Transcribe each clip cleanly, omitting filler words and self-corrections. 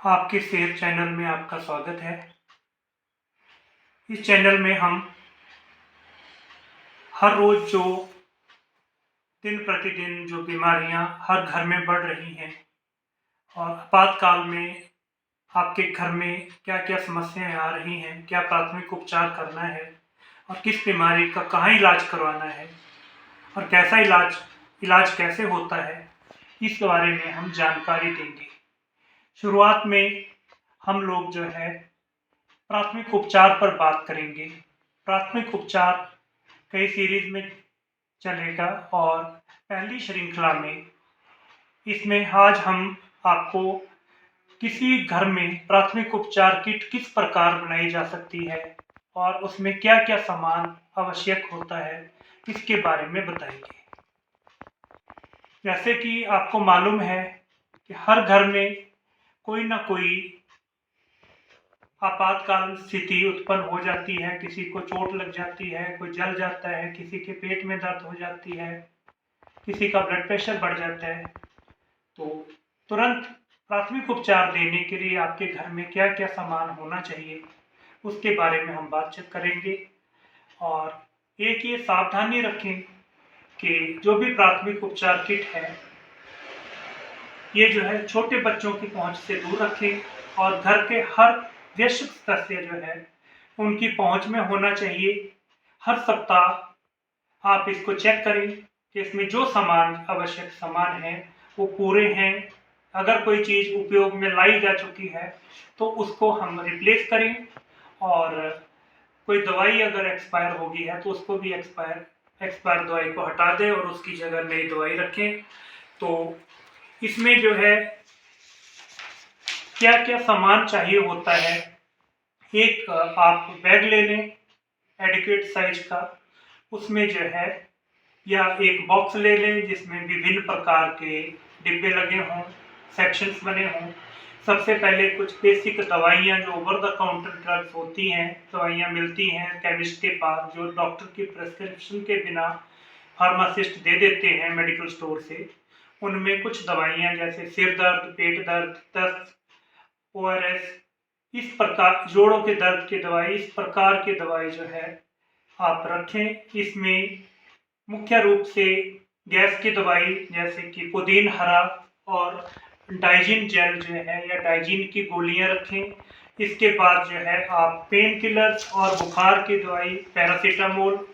आपके सेहत चैनल में आपका स्वागत है। इस चैनल में हम हर रोज जो दिन प्रतिदिन जो बीमारियां हर घर में बढ़ रही हैं और आपातकाल में आपके घर में क्या क्या समस्याएं आ रही हैं, क्या प्राथमिक उपचार करना है और किस बीमारी का कहाँ इलाज करवाना है और कैसा इलाज कैसे होता है, इस बारे में हम जानकारी देंगे। शुरुआत में हम लोग जो है प्राथमिक उपचार पर बात करेंगे। प्राथमिक उपचार कई सीरीज में चलेगा और पहली श्रृंखला में इसमें आज हम आपको किसी घर में प्राथमिक उपचार किट किस प्रकार बनाई जा सकती है और उसमें क्या क्या सामान आवश्यक होता है, इसके बारे में बताएंगे। जैसे कि आपको मालूम है कि हर घर में कोई ना कोई आपातकाल स्थिति उत्पन्न हो जाती है। किसी को चोट लग जाती है, कोई जल जाता है, किसी के पेट में दर्द हो जाती है, किसी का ब्लड प्रेशर बढ़ जाता है। तो तुरंत प्राथमिक उपचार देने के लिए आपके घर में क्या क्या सामान होना चाहिए, उसके बारे में हम बातचीत करेंगे। और एक ये सावधानी रखें कि जो भी प्राथमिक उपचार किट है ये जो है छोटे बच्चों की पहुंच से दूर रखें और घर के हर वयस्क सदस्य जो है उनकी पहुंच में होना चाहिए। हर सप्ताह आप इसको चेक करें कि इसमें जो सामान आवश्यक सामान है वो पूरे हैं। अगर कोई चीज़ उपयोग में लाई जा चुकी है तो उसको हम रिप्लेस करें और कोई दवाई अगर एक्सपायर हो गई है तो उसको भी एक्सपायर दवाई को हटा दें और उसकी जगह नई दवाई रखें। तो इसमें जो है क्या क्या सामान चाहिए होता है, एक आप बैग ले लें एडिक्वेट साइज का, उसमें जो है, या एक बॉक्स ले लें जिसमें विभिन्न प्रकार के डिब्बे लगे हों, सेक्शंस बने हों। सबसे पहले कुछ बेसिक दवाइयाँ जो ओवर द काउंटर ड्रग्स होती हैं, दवाइयाँ मिलती हैं केमिस्ट के पास जो डॉक्टर की प्रेस्क्रिप्शन के बिना फार्मासिस्ट दे देते हैं मेडिकल स्टोर से। उनमें कुछ दवाइयाँ जैसे सिर दर्द, पेट दर्द, दस्त, ORS, इस प्रकार जोड़ों के दर्द की दवाई, इस प्रकार की दवाई जो है आप रखें। इसमें मुख्य रूप से गैस की दवाई जैसे कि पुदीन हरा और डाइजिन जेल जो है या डाइजिन की गोलियां रखें। इसके बाद जो है आप पेन किलर्स और बुखार की दवाई पैरासीटामोल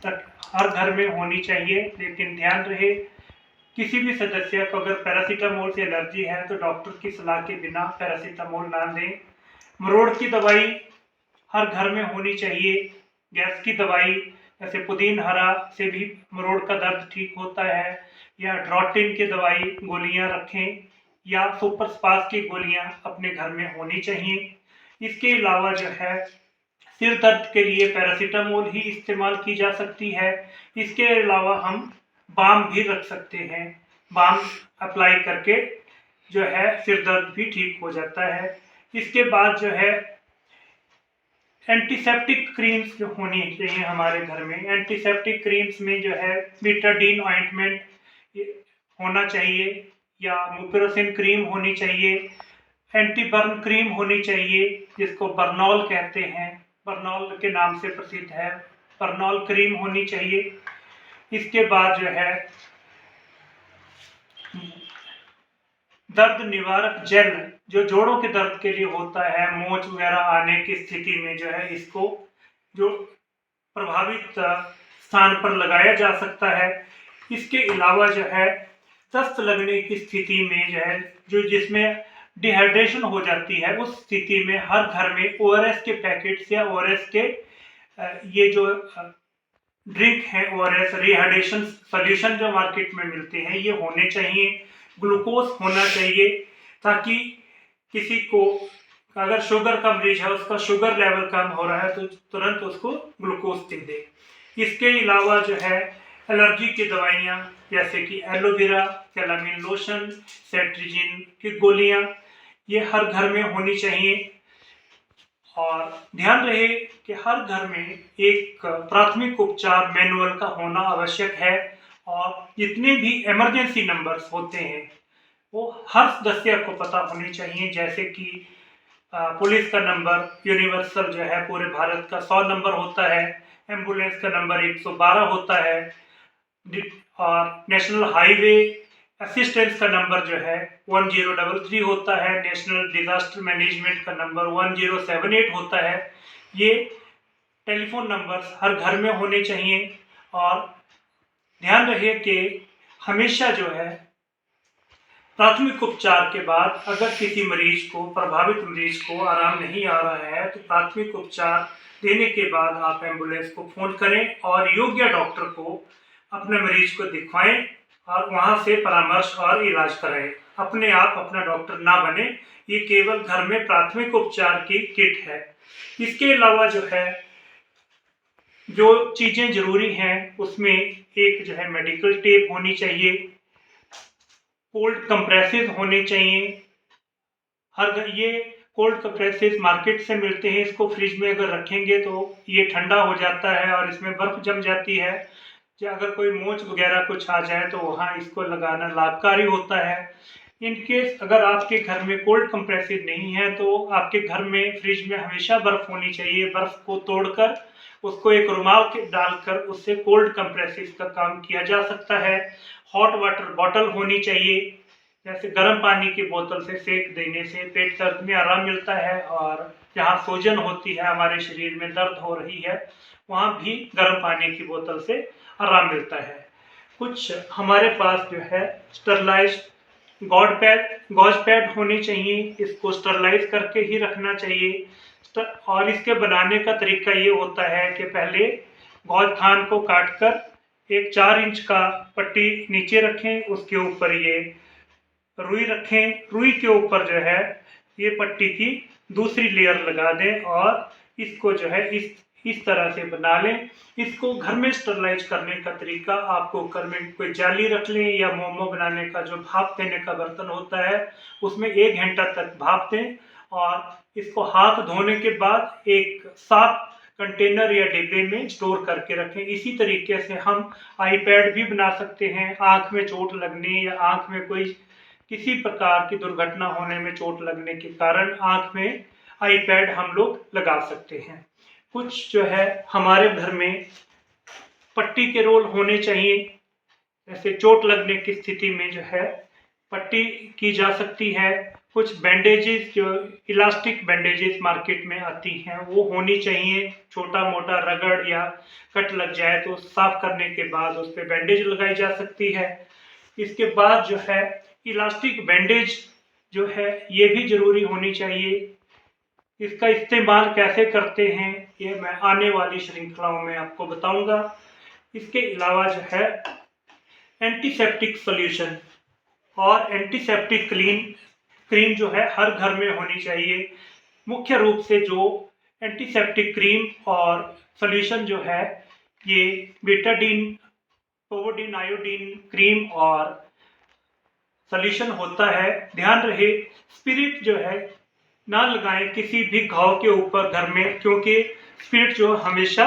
हर घर में होनी चाहिए। लेकिन ध्यान रहे किसी भी सदस्य को अगर पैरासीटामोल से एलर्जी है तो डॉक्टर की सलाह के बिना पैरासीटामोल ना दें। मरोड़ की दवाई हर घर में होनी चाहिए। गैस की दवाई जैसे पुदीन हरा से भी मरोड़ का दर्द ठीक होता है, या ड्रॉटिन की दवाई गोलियां रखें, या सुपर स्पास की गोलियां अपने घर में होनी चाहिए। इसके अलावा जो है सिर दर्द के लिए पैरासीटामोल ही इस्तेमाल की जा सकती है। इसके अलावा हम बाम भी रख सकते हैं। बाम अप्लाई करके जो है सिर दर्द भी ठीक हो जाता है। इसके बाद जो है एंटीसेप्टिक क्रीम्स जो होनी चाहिए हमारे घर में। एंटीसेप्टिक क्रीम्स में जो है बीटाडीन ऑइंटमेंट होना चाहिए या मुपिरोसिन क्रीम होनी चाहिए। एंटी बर्न क्रीम होनी चाहिए जिसको बर्नॉल कहते हैं, बर्नॉल के नाम से प्रसिद्ध है, बर्नॉल क्रीम होनी चाहिए। इसके बाद जो है दर्द निवारक जेल जो जोड़ों के दर्द के लिए होता है, मोच वगैरह आने की स्थिति में जो है इसको जो प्रभावित स्थान पर लगाया जा सकता है। इसके अलावा जो है दस्त लगने की स्थिति में जो है जिसमें डिहाइड्रेशन हो जाती है उस स्थिति में हर घर में ORS के पैकेट्स या ORS के ये जो ड्रिंक है ORS रिहाइड्रेशन सोल्यूशन जो मार्केट में मिलते हैं ये होने चाहिए। ग्लूकोज होना चाहिए ताकि किसी को अगर शुगर का मरीज है उसका शुगर लेवल कम हो रहा है तो तुरंत उसको ग्लूकोज दे दे। इसके अलावा जो है एलर्जी की दवाइयाँ जैसे कि एलोवेरा, कैलामिन लोशन, सेट्रिजिन की गोलियाँ ये हर घर में होनी चाहिए। और ध्यान रहे कि हर घर में एक प्राथमिक उपचार मैनुअल का होना आवश्यक है। और जितने भी इमरजेंसी नंबर्स होते हैं वो हर सदस्य को पता होनी चाहिए, जैसे कि पुलिस का नंबर यूनिवर्सल जो है पूरे भारत का 100 नंबर होता है, एम्बुलेंस का नंबर 112 होता है, और नेशनल हाईवे असिस्टेंस का नंबर जो है 1033 होता है, नेशनल डिजास्टर मैनेजमेंट का नंबर 1078 होता है। ये टेलीफोन नंबर्स हर घर में होने चाहिए। और ध्यान रहे कि हमेशा जो है प्राथमिक उपचार के बाद अगर किसी मरीज को, प्रभावित मरीज को आराम नहीं आ रहा है, तो प्राथमिक उपचार देने के बाद आप एम्बुलेंस को फोन करें और योग्य डॉक्टर को अपने मरीज को दिखवाएं और वहां से परामर्श और इलाज कराएं। अपने आप अपना डॉक्टर ना बने। ये केवल घर में प्राथमिक उपचार की किट है। इसके अलावा जो है जो चीजें जरूरी हैं उसमें एक जो है मेडिकल टेप होनी चाहिए, कोल्ड कंप्रेसिव होने चाहिए। ये कोल्ड कंप्रेसिव मार्केट से मिलते हैं। इसको फ्रिज में अगर रखेंगे तो ये ठंडा हो जाता है और इसमें बर्फ जम जाती है। या अगर कोई मोच वगैरह कुछ आ जाए तो वहाँ इसको लगाना लाभकारी होता है। इन केस अगर आपके घर में कोल्ड कंप्रेसिव नहीं है तो आपके घर में फ्रिज में हमेशा बर्फ होनी चाहिए। बर्फ को तोड़कर उसको एक रुमाल के डालकर उससे कोल्ड कंप्रेसिव का काम किया जा सकता है। हॉट वाटर बॉटल होनी चाहिए, जैसे गर्म पानी की बोतल से सेक देने से पेट दर्द में आराम मिलता है, और जहाँ सूजन होती है, हमारे शरीर में दर्द हो रही है, वहाँ भी गर्म पानी की बोतल से आराम मिलता है। कुछ हमारे पास जो है स्टरलाइज्ड गॉज पैड होने चाहिए। इसको स्टरलाइज करके ही रखना चाहिए। और इसके बनाने का तरीका ये होता है कि पहले गौज खान को काटकर एक 4 इंच का पट्टी नीचे रखें, उसके ऊपर ये रुई रखें, रुई के ऊपर जो है ये पट्टी की दूसरी लेयर लगा दें और इसको जो है इस तरह से बना लें। इसको घर में स्टरलाइज करने का तरीका, आपको घर में कोई जाली रख लें या मोमो बनाने का जो भाप देने का बर्तन होता है उसमें 1 घंटा तक भाप दें और इसको हाथ धोने के बाद एक साफ कंटेनर या डिब्बे में स्टोर करके रखें। इसी तरीके से हम आईपैड भी बना सकते हैं। आंख में चोट लगने या आंख में कोई किसी प्रकार की दुर्घटना होने में चोट लगने के कारण आंख में आईपैड हम लोग लगा सकते हैं। कुछ जो है हमारे घर में पट्टी के रोल होने चाहिए। जैसे चोट लगने की स्थिति में जो है पट्टी की जा सकती है। कुछ बैंडेजेस, जो इलास्टिक बैंडेजेस मार्केट में आती हैं, वो होनी चाहिए। छोटा मोटा रगड़ या कट लग जाए तो साफ करने के बाद उस पर बैंडेज लगाई जा सकती है। इसके बाद जो है इलास्टिक बैंडेज जो है ये भी जरूरी होनी चाहिए। इसका इस्तेमाल कैसे करते हैं ये मैं आने वाली श्रृंखलाओं में आपको बताऊंगा। इसके अलावा जो है एंटीसेप्टिक सॉल्यूशन और एंटीसेप्टिक क्रीम जो है हर घर में होनी चाहिए। मुख्य रूप से जो एंटीसेप्टिक क्रीम और सॉल्यूशन जो है ये बेटाडीन, पोविडीन, आयोडीन क्रीम और सॉल्यूशन होता है। ध्यान रहे स्पिरिट जो है ना लगाएं किसी भी घाव के ऊपर घर में, क्योंकि स्पिरिट जो हमेशा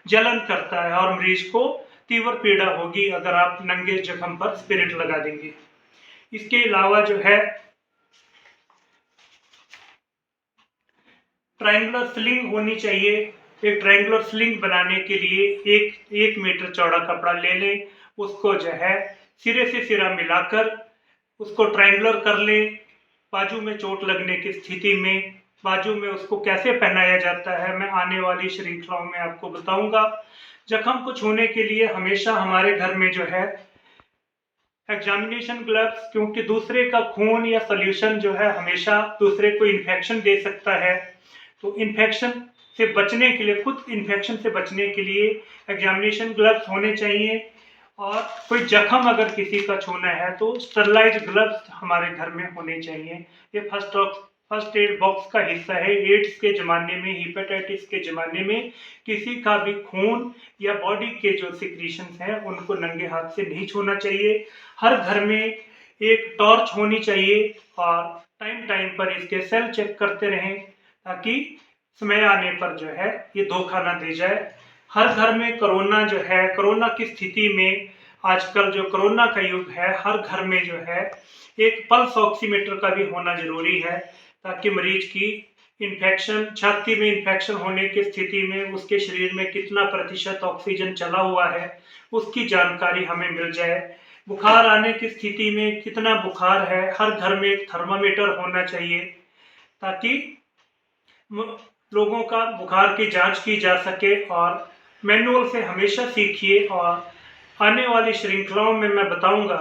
जलन करता है और मरीज को तीव्र पीड़ा होगी अगर आप नंगे जख्म पर स्पिरिट लगा देंगे। इसके अलावा जो है ट्रायंगुलर स्लिंग होनी चाहिए। एक ट्रायंगुलर स्लिंग बनाने के लिए एक मीटर चौड़ा कपड़ा ले लें, उसको जो है सिरे से सिरा मिलाकर उसको ट्रायंगुलर कर लें। बाजू में चोट लगने की स्थिति में बाजू में उसको कैसे पहनाया जाता है मैं आने वाली श्रृंखलाओं में आपको बताऊंगा। जख्म को छूने के लिए हमेशा हमारे घर में जो है एग्जामिनेशन ग्लव्स, क्योंकि दूसरे का खून या सॉल्यूशन जो है हमेशा दूसरे को इन्फेक्शन दे सकता है। तो इन्फेक्शन से बचने के लिए, खुद इन्फेक्शन से बचने के लिए एग्जामिनेशन ग्लव्स होने चाहिए। और कोई जख्म अगर किसी का छूना है तो स्टरलाइज ग्लव्स हमारे घर में होने चाहिए। ये फर्स्ट एड बॉक्स का हिस्सा है। एड्स के ज़माने में, हेपेटाइटिस के ज़माने में किसी का भी खून या बॉडी के जो सिक्रीशंस हैं उनको नंगे हाथ से नहीं छूना चाहिए। हर घर में एक टॉर्च होनी चाहिए और टाइम टाइम पर इसके सेल चेक करते रहें ताकि समय आने पर जो है ये धोखा ना दे जाए। हर घर में कोरोना जो है, कोरोना की स्थिति में आजकल जो कोरोना का युग है, हर घर में जो है एक पल्स ऑक्सीमीटर का भी होना जरूरी है, ताकि मरीज की इन्फेक्शन, छाती में इन्फेक्शन होने की स्थिति में उसके शरीर में कितना प्रतिशत ऑक्सीजन चला हुआ है उसकी जानकारी हमें मिल जाए। बुखार आने की स्थिति में कितना बुखार है, हर घर में एक थर्मामीटर होना चाहिए, ताकि लोगों का बुखार की जांच की जा सके। और मैनुअल से हमेशा सीखिए, और आने वाली श्रृंखलाओं में मैं बताऊंगा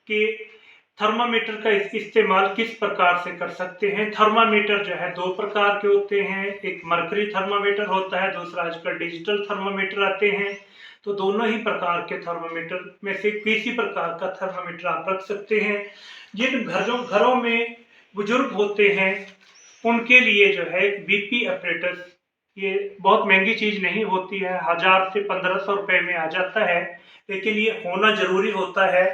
कि थर्मामीटर का इस्तेमाल किस प्रकार से कर सकते हैं। थर्मामीटर जो है 2 प्रकार के होते हैं, एक मरकरी थर्मामीटर होता है, दूसरा आजकल डिजिटल थर्मामीटर आते हैं। तो दोनों ही प्रकार के थर्मामीटर में से किसी प्रकार का थर्मामीटर आप रख सकते हैं। जिन घरों में बुजुर्ग होते हैं उनके लिए जो है बीपी अपरेटस, ये बहुत महंगी चीज नहीं होती है, 1000 से 1500 रुपए में आ जाता है, लेकिन ये होना जरूरी होता है,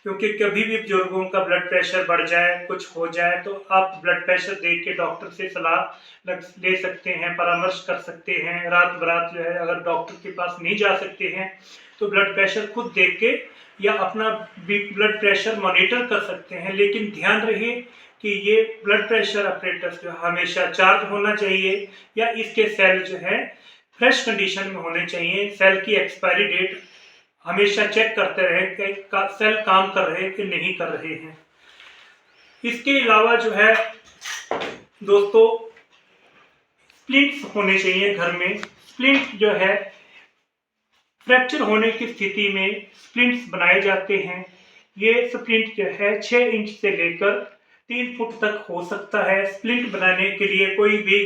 क्योंकि कभी भी बुजुर्गों का ब्लड प्रेशर बढ़ जाए, कुछ हो जाए, तो आप ब्लड प्रेशर देख के डॉक्टर से सलाह ले सकते हैं, परामर्श कर सकते हैं। रात बरात जो है अगर डॉक्टर के पास नहीं जा सकते हैं तो ब्लड प्रेशर खुद देख के या अपना ब्लड प्रेशर मॉनिटर कर सकते हैं। लेकिन ध्यान रहे कि ये ब्लड प्रेशर अपरेटस जो हमेशा चार्ज होना चाहिए, या इसके सेल जो है फ्रेश कंडीशन में होने चाहिए। सेल की एक्सपायरी डेट हमेशा चेक करते रहे कि सेल काम कर रहे हैं कि नहीं कर रहे हैं। इसके अलावा जो है दोस्तों, स्प्लिंट्स होने चाहिए घर में। स्प्लिंट जो है फ्रैक्चर होने की स्थिति में स्प्लिंट्स बनाए जाते हैं। ये स्प्लिंट जो है 6 इंच से लेकर 3 फुट तक हो सकता है। स्प्लिंट बनाने के लिए कोई भी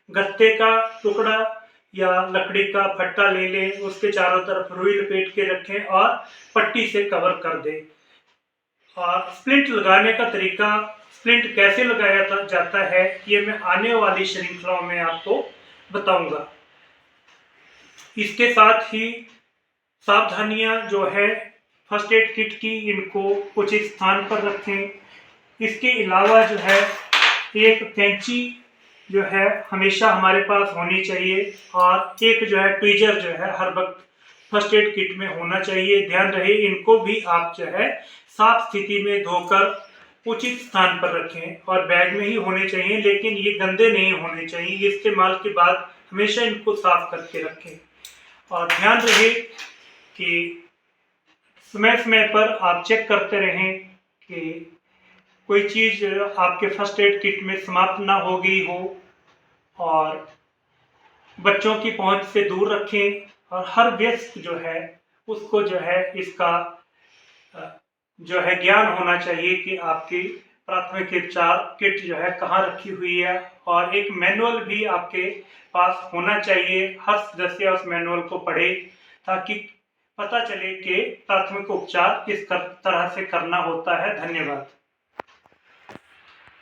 गत्ते का टुकड़ा या लकड़ी का फट्टा ले लें, उसके चारों तरफ रुई लपेट के रखें और पट्टी से कवर कर दें। और स्प्लिंट लगाने का तरीका, स्प्लिंट कैसे लगाया जाता है, ये मैं आने वाली श्रृंखलाओं में आपको बताऊंगा। इसके साथ ही सावधानियां जो है फर्स्ट एड किट की, इनको उचित स्थान पर रखें। इसके अलावा जो है एक कैंची जो है हमेशा हमारे पास होनी चाहिए, और एक जो है ट्वीजर जो है हर वक्त फर्स्ट एड किट में होना चाहिए। ध्यान रहे इनको भी आप जो है साफ स्थिति में धोकर उचित स्थान पर रखें, और बैग में ही होने चाहिए, लेकिन ये गंदे नहीं होने चाहिए। इस्तेमाल के बाद हमेशा इनको साफ करके रखें। और ध्यान रहे कि समय समय पर आप चेक करते रहें कि कोई चीज़ आपके फर्स्ट एड किट में समाप्त ना हो गई हो, और बच्चों की पहुंच से दूर रखें। और हर वयस्क जो है उसको जो है इसका जो है ज्ञान होना चाहिए कि आपकी प्राथमिक उपचार किट जो है कहाँ रखी हुई है, और एक मैनुअल भी आपके पास होना चाहिए। हर सदस्य उस मैनुअल को पढ़े, ताकि पता चले कि प्राथमिक उपचार किस तरह से करना होता है। धन्यवाद।